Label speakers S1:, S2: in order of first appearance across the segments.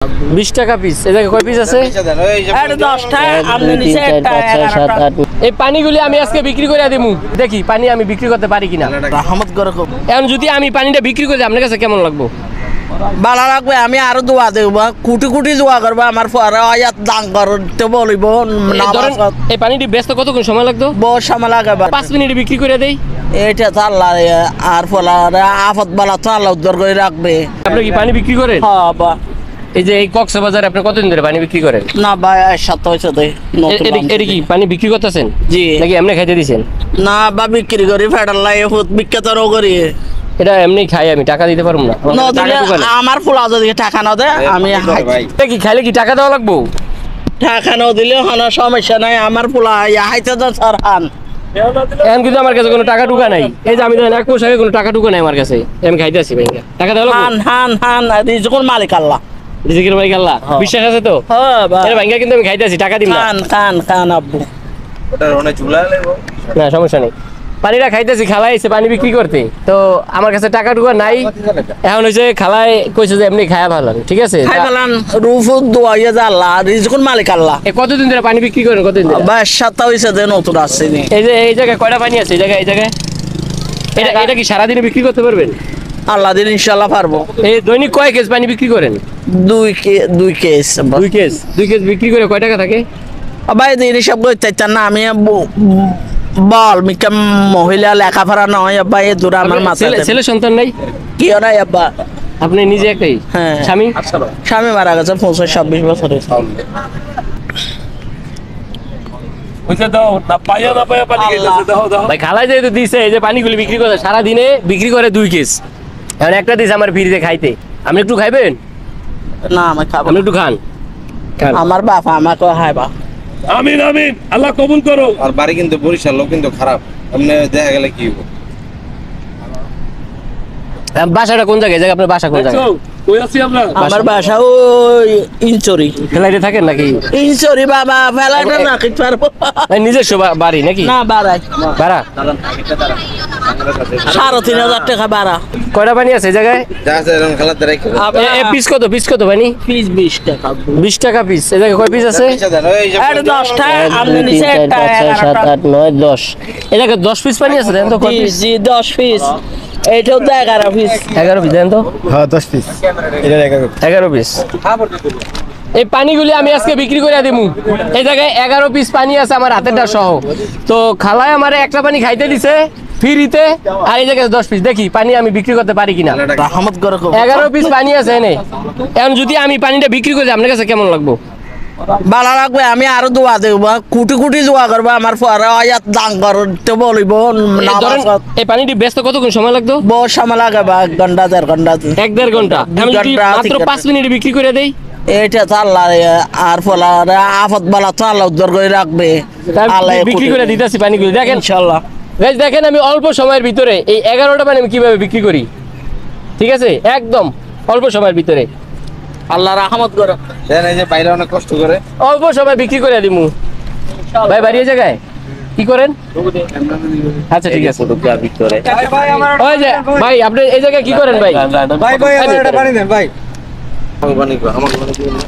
S1: 20 টাকা পিস। এই জায়গায় কয় পিস আছে?
S2: এটা 10টা আপনি নিচে একটা 11টা।
S1: এই পানিগুলি আমি আজকে বিক্রি করে দেবো, দেখি পানি আমি বিক্রি করতে পারি কিনা।
S2: রহমত করে খুব
S1: এখন যদি আমি পানিটা বিক্রি করে দিই আপনার কাছে কেমন লাগবে?
S2: ভালো লাগবে। আমি আরো দোয়া দেব, কোটি কোটি দোয়া করবো আমার পরে আয়াত দান করতে বলিব।
S1: এই পানিটি ব্যস্ত কতক্ষণ সময় লাগতো?
S2: বহুত সময় লাগে।
S1: 5 মিনিটে বিক্রি করে দেই।
S2: এটা তো আল্লাহ আর ফলারে আফত বালা তো আল্লাহ উদ্ধার করে রাখবে।
S1: আপনি কি পানি বিক্রি করেন?
S2: হ্যাঁ বা
S1: এই যে এই কক্সবাজারে আপনি কতদিন ধরে পানি বিক্রি করেন?
S2: না ভাই 7 হয়েছে তো
S1: এটা কি পানি বিক্রি করতেছেন?
S2: জি।
S1: নাকি এমনি খাইতে দিছেন?
S2: না বা বিক্রি করি ফেডার লাই বিখ্যাত করি।
S1: এটা এমনি খাই, আমি টাকা দিতে পারবো না।
S2: আমার ফুলা যদি টাকা না দেয় আমি
S1: কি খাইলে কি টাকা দেওয়া লাগবো?
S2: টাকা না দিলে কোনো সমস্যা নাই। আমার ফুলা হাইতে তো স্যার হান
S1: এখন কিন্তু আমার কাছে কোনো টাকা টুকা নাই। এই যে আমি ধরেন 1 মাস আগে কোনো টাকা টুকা নাই আমার কাছে, আমি খাইতে আসি ভাই। টাকা দেওয়া লাগবো?
S2: হান হান হান রিজকুল মালিক আল্লাহ।
S1: রিজিকের মালিক আল্লাহ। বিশ্বাস আছে তো?
S2: হ্যাঁ
S1: ভাই কিন্তু আমি খাইতে আসি, টাকা দিন না।
S2: খান খান খান আব্বু।
S1: না সমস্যা নেই, পানিটা খাইতেছি। খালাই এসে পানি বিক্রি করতে, তো আমার কাছে টাকা টুকা নাই। এখন হয়েছে খালাই কইছে যে এমনি খায়া ভালো, ঠিক আছে
S2: খাই ফেলান রুফুদ দোয়া ইয়ে যা আল্লাহ রিজকুল মালিক আল্লাহ।
S1: কতদিন ধরে পানি বিক্রি করেন? কতদিন ধরে?
S2: ভাই 7 হয়েছে যে নতুন আসছেনি।
S1: এই যে এই জায়গায় কয়টা পানি আছে? এই জায়গায় এটা কি সারাদিনে বিক্রি করতে পারবেন?
S2: আল্লাহ দিন ইনশাআল্লাহ পারবো।
S1: এই দৈনিক কয় কেজ পানি বিক্রি করেন?
S2: 2 কেস।
S1: 2 কেজ বিক্রি করে কয় টাকা থাকে?
S2: ভাই দিন সব করতে চান না। আমি বল মিকা মহিলা লেখাপড়া নয় আব্বা। এ দূর আমার মাথায়
S1: ছেলে সন্তান নাই?
S2: কি নাই আব্বা।
S1: আপনি নিজে একটাই?
S2: হ্যাঁ। স্বামী মারা গেছে 25-26 বছরে।
S1: ভাই খালাই যেহেতু দিছে, এই যে পানিগুলি বিক্রি করে সারাদিনে বিক্রি করে 2 কেজ। এখন একটা দিছে আমার ফ্রিতে খাইতে, আপনি একটু খাইবেন?
S2: না আমি খাবো।
S1: আপনি একটু খান।
S2: আমার বাবা আমাকে হাই বা।
S3: আমিন আমিন, আল্লাহ কবুল করো। আর বাড়ি কিন্তু বরিশাল, লোক কিন্তু খারাপ, এমনি দেখা গেলে কি হবে।
S1: বাসাটা কোন জায়গায়? আপনার বাসা কোন জায়গায়?
S2: আমার বাসা ওই ইনচুরি।
S1: ফ্লাইটে থাকেন নাকি?
S2: ইনচুরি বাবা, ফ্লাইটে না কি পারবো।
S1: নিজস্ব বাড়ি নাকি?
S2: না বাড়াই
S1: ভাড়া
S2: 3,500 টাকা ভাড়া।
S1: কয়টা পানি আছে এই জায়গায়? পিস কত পানি?
S2: পিস 20 টাকা।
S1: 20 টাকা পিস। এই জায়গায় কয় পিস আছে?
S2: এটা 10টা আপনি নিচে একটা
S1: 7 8 9 10। এই জায়গায় 10 পিস পানি আছে, দেন তো কয় পিস?
S2: জি 10 পিস। এইটাও তো 11 পিস।
S1: 11 পিস দেন তো।
S3: হ্যাঁ 10 পিস। এটা
S1: 11 পিস। এই পানিগুলি আমি আজকে বিক্রি করে দেবো। এই জায়গায় 11 পিস পানি আছে আমার হাতেরটা সহ। তো খালায় আমারে একটা পানি খাইতে দিছে ফ্রিতে, আর এই জায়গায় 10 পিস। দেখি পানি আমি বিক্রি করতে পারি কিনা।
S2: রহমত করে খুব
S1: 11 পিস পানি আছে এনে। এখন যদি আমি পানিটা বিক্রি করে দিই আপনার কাছে কেমন লাগবে?
S2: ভালো লাগবে। আমি আরো দোয়া দেব, কোটি কোটি দোয়া করবো আমার পরে আয়াত দান করতে বলিব।
S1: এই পানিটি ব্যস্ত কতক্ষণ সময় লাগতো?
S2: বহুত সময় লাগে বা 1 ঘন্টা 1.5 ঘন্টা।
S1: 1-1.5 ঘন্টা। আমি যদি মাত্র 5 মিনিটে বিক্রি করে দেই?
S2: এটা তো আল্লাহ আর ফলারে আফত বালা তো আল্লাহ উদ্ধার করে রাখবে।
S1: আল্লাহ বিক্রি করে দিতেছি পানিগুলি। দেখেন
S2: ইনশাআল্লাহ।
S1: গাইস দেখেন আমি অল্প সময়ের ভিতরে এই 11টা পানি আমি কিভাবে বিক্রি করি, ঠিক আছে? একদম অল্প সময়ের ভিতরে।
S2: আল্লাহ রহমত করে।
S3: দেন এই যে বাইরে অনেক কষ্ট করে
S1: অল্প সময় বিক্রি করে দিমু। ভাই বাড়ি জায়গায় কি করেন? আচ্ছা ঠিক আছে। ওই যে ভাই আপনি এই জায়গায় কি করেন ভাই?
S3: ভাই আমার একটা পানি দেন ভাই। আমাকে পানি কো, আমাকে পানি দিন না।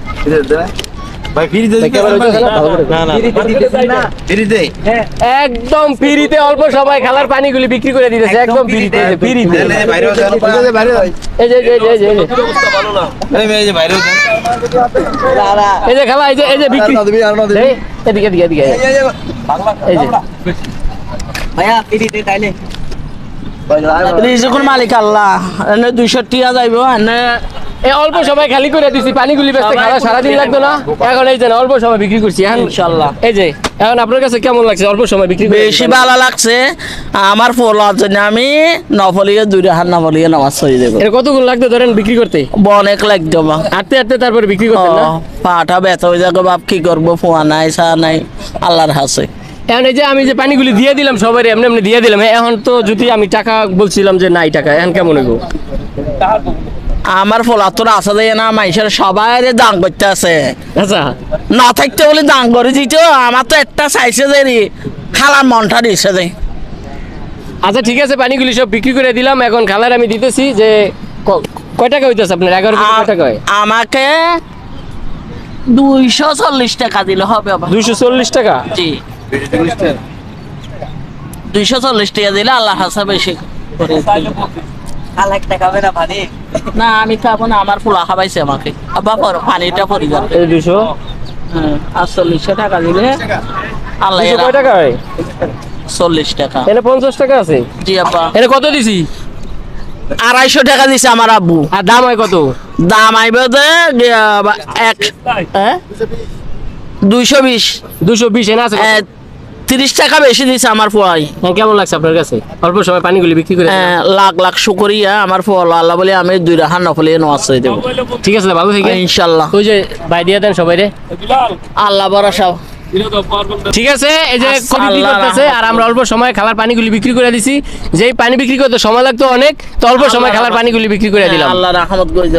S3: ভাই ফ্রি দে। না ফ্রি দে।
S1: একদম ফ্রিতে অল্প সময় খালার পানিগুলি বিক্রি করে দিতেছে, একদম ফ্রিতে।
S3: দেন এই বাইরে দেন, বাইরে দেন।
S1: এই যে
S3: অবস্থা ভালো না। এই যে বাইরে দেন।
S1: এই যে খালা এই যে বিক্রি। এই এদিকে এই যে
S2: ভাইয়া ফ্রি দে তাইলে। রিজকুল মালিক আল্লাহ। এনে 200 টাকা যাইবো। এনে
S1: এই অল্প সময় খালি করে দিছি পানিগুলি বেচতে। খালা সারাদিন লাগতো না, এখন এই যে অল্প সময় বিক্রি করছি এখন
S2: ইনশাআল্লাহ।
S1: এই যে এখন আপনার কাছে কেমন লাগছে অল্প সময় বিক্রি করে?
S2: বেশি ভালো লাগছে আমার ফলার জন্য। আমি নফলিয়ে 2 হাত নফলিয়ে নামাজ পড়ি দেব।
S1: এর কতক্ষণ লাগতো ধরেন বিক্রি করতে?
S2: অনেক লাগতো মা।
S1: হাঁটতে তারপর বিক্রি করতেন না?
S2: পাটা ব্যথা হয়ে যাবে বাপ, কি করবো, ফোয়া নাই চা নাই আল্লাহর হাসে।
S1: এখন এই যে আমি যে পানিগুলি দিয়ে দিলাম সবাই এমনি দিয়ে দিলাম, এখন তো যদি আমি টাকা বলছিলাম যে নাই টাকা, এখন কেমন হইব?
S2: আমার ফলা তোর আসা যায় না, মানুষের সবাই দান করতে আছে।
S1: আচ্ছা
S2: না থাকতে বলে দান করে দিত। আমার তো একটা চাইছে যে খালার মনটা দিচ্ছে যে।
S1: আচ্ছা ঠিক আছে, পানিগুলি সব বিক্রি করে দিলাম। এখন খালার আমি দিতেছি যে কয় টাকা হইতেছে আপনার? 11 কয় টাকা হয়?
S2: আমাকে 240 টাকা দিলে হবে আবার
S1: 240 টাকা।
S2: জি 240 টাকা দিলে আল্লাহ হাসা বেশি করে না আমি খাবো না আমার পোলা খাবাইছে আমাকে আব্বা পর পানিটা পরি যাবে
S1: এই 200
S2: 48 টাকা দিলে আল্লাহ
S1: 200 কয় টাকা হয়?
S2: 40 টাকা
S1: এনে 50 টাকা আছে।
S2: জি আব্বা
S1: এনে কত দিছি?
S2: 250 টাকা দিছে আমার আব্বু
S1: আর দাম হয় কত?
S2: দাম আইবে যে 220
S1: 220 এনে আছে কত?
S2: 30 টাকা বেশি দিছে আমার পোয়াই
S1: হ্যাঁ, কেমন লাগছে আপনার কাছে অল্প সময় পানিগুলি বিক্রি করে দিলাম?
S2: লাখ লাখ শুকরিয়া আমার পোয়াল আল্লাহ বলে আমি 2 রাখান নফলে নওয়াজ দেব
S1: ঠিক আছে ভালো থেকে
S2: ইনশাআল্লাহ
S1: ওই যে ভাই দিয়ে দেন সবাই রে।
S2: আল্লাহ ভরসা
S1: ঠিক আছে এই যে
S2: আচ্ছা,
S1: বিক্রি
S2: আল্লাহ
S1: করতেছে আর আমরা অল্প সময় খাবার পানিগুলি বিক্রি করে দিছি। যেই পানি বিক্রি করতে সময় লাগতো অনেক, তো অল্প সময় খাবার পানিগুলি বিক্রি করে দিলাম।
S2: আল্লাহ রহমত করে